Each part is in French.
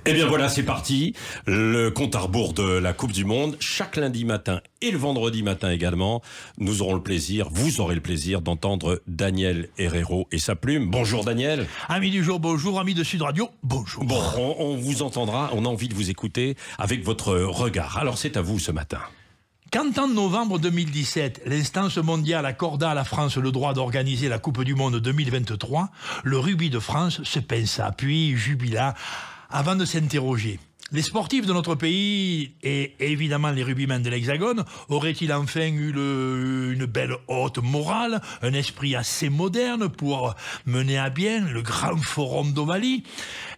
Eh bien voilà, c'est parti. Le compte à rebours de la Coupe du Monde. Chaque lundi matin et le vendredi matin également, vous aurez le plaisir d'entendre Daniel Herrero et sa plume. Bonjour Daniel. Amis du jour, bonjour. Amis de Sud Radio, bonjour. Bon, on vous entendra, on a envie de vous écouter avec votre regard. Alors c'est à vous ce matin. Quand en novembre 2017, l'instance mondiale accorda à la France le droit d'organiser la Coupe du Monde 2023, le rugby de France se pinça, puis jubila avant de s'interroger. Les sportifs de notre pays, et évidemment les rugbymen de l'Hexagone, auraient-ils enfin eu une belle haute morale, un esprit assez moderne pour mener à bien le grand forum d'Ovalie?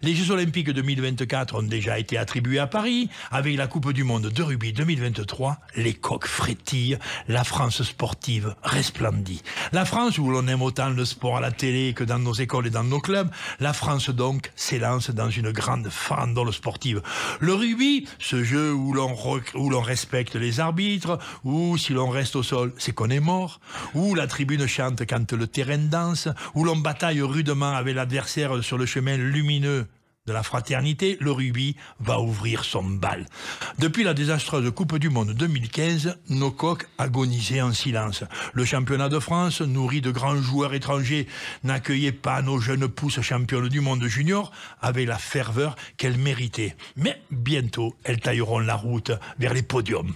Les Jeux Olympiques 2024 ont déjà été attribués à Paris. Avec la Coupe du Monde de rugby 2023, les coqs frétillent, la France sportive resplendit. La France où l'on aime autant le sport à la télé que dans nos écoles et dans nos clubs, la France donc s'élance dans une grande farandole sportive. Le rugby, ce jeu où l'on respecte les arbitres, où si l'on reste au sol, c'est qu'on est mort, où la tribune chante quand le terrain danse, où l'on bataille rudement avec l'adversaire sur le chemin lumineux de la fraternité, le rugby va ouvrir son bal. Depuis la désastreuse Coupe du Monde 2015, nos coqs agonisaient en silence. Le championnat de France, nourri de grands joueurs étrangers, n'accueillait pas nos jeunes pousses championnes du monde junior avec la ferveur qu'elles méritaient. Mais bientôt, elles tailleront la route vers les podiums.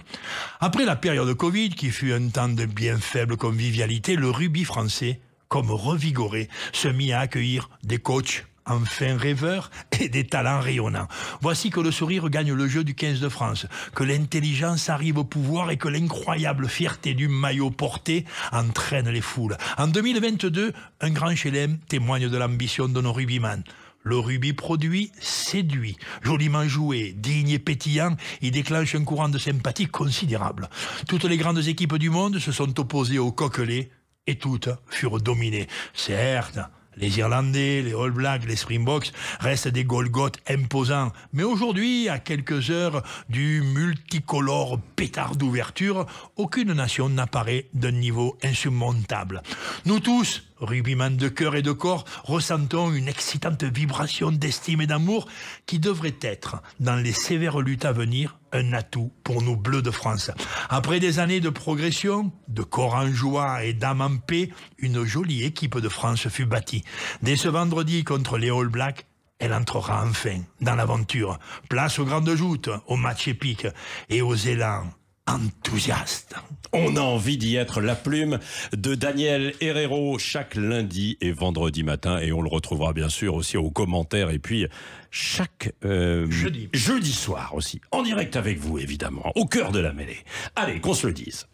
Après la période Covid, qui fut un temps de bien faible convivialité, le rugby français, comme revigoré, se mit à accueillir des coachs enfin rêveurs et des talents rayonnants. Voici que le sourire gagne le jeu du 15 de France, que l'intelligence arrive au pouvoir et que l'incroyable fierté du maillot porté entraîne les foules. En 2022, un grand chelem témoigne de l'ambition de nos rugbyman. Le rugby produit séduit, joliment joué, digne et pétillant, il déclenche un courant de sympathie considérable. Toutes les grandes équipes du monde se sont opposées aux coquelets et toutes furent dominées. Certes, les Irlandais, les All Blacks, les Springboks restent des Golgoths imposants. Mais aujourd'hui, à quelques heures du multicolore pétard d'ouverture, aucune nation n'apparaît d'un niveau insurmontable. Nous tous, rugbyman de cœur et de corps, ressentons une excitante vibration d'estime et d'amour qui devrait être, dans les sévères luttes à venir, un atout pour nos Bleus de France. Après des années de progression, de corps en joie et d'âme en paix, une jolie équipe de France fut bâtie. Dès ce vendredi contre les All Blacks, elle entrera enfin dans l'aventure. Place aux grandes joutes, aux matchs épiques et aux élans enthousiastes. On a envie d'y être. La plume de Daniel Herrero chaque lundi et vendredi matin, et on le retrouvera bien sûr aussi aux commentaires et puis chaque jeudi soir aussi en direct avec vous évidemment au cœur de la mêlée. Allez, qu'on se le dise.